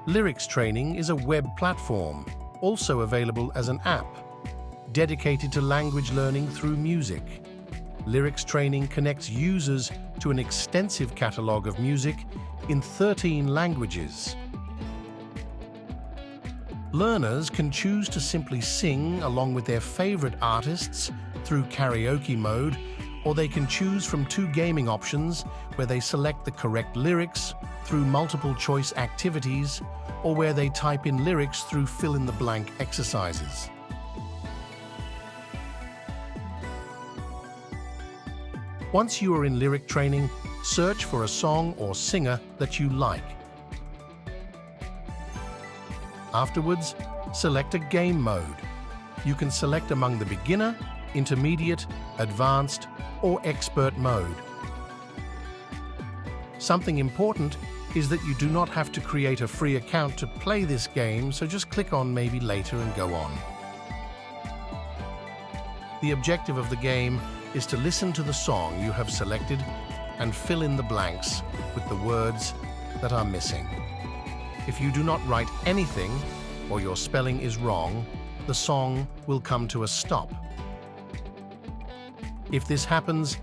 Lyricstraining is a web platform, also available as an app, dedicated to language learning through music. Lyricstraining connects users to an extensive catalog of music in 13 languages. Learners can choose to simply sing along with their favorite artists through karaoke mode, or they can choose from 2 gaming options where they select the correct lyrics through multiple choice activities, or where they type in lyrics through fill-in-the-blank exercises. Once you are in Lyricstraining, search for a song or singer that you like. Afterwards, select a game mode. You can select among the beginner, intermediate, advanced, or expert mode. Something important is that you do not have to create a free account to play this game, so just click on maybe later and go on. The objective of the game is to listen to the song you have selected and fill in the blanks with the words that are missing. If you do not write anything or your spelling is wrong, the song will come to a stop. If this happens,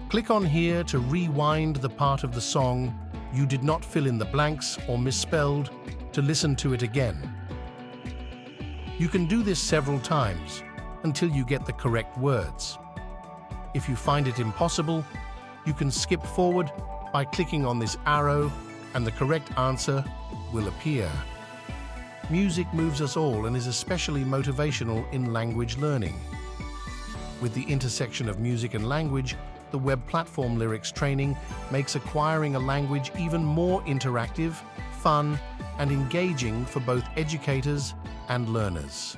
click on here to rewind the part of the song you did not fill in the blanks or misspelled to listen to it again. You can do this several times until you get the correct words. If you find it impossible, you can skip forward by clicking on this arrow and the correct answer will appear. Music moves us all and is especially motivational in language learning. With the intersection of music and language, the web platform Lyricstraining makes acquiring a language even more interactive, fun, and engaging for both educators and learners.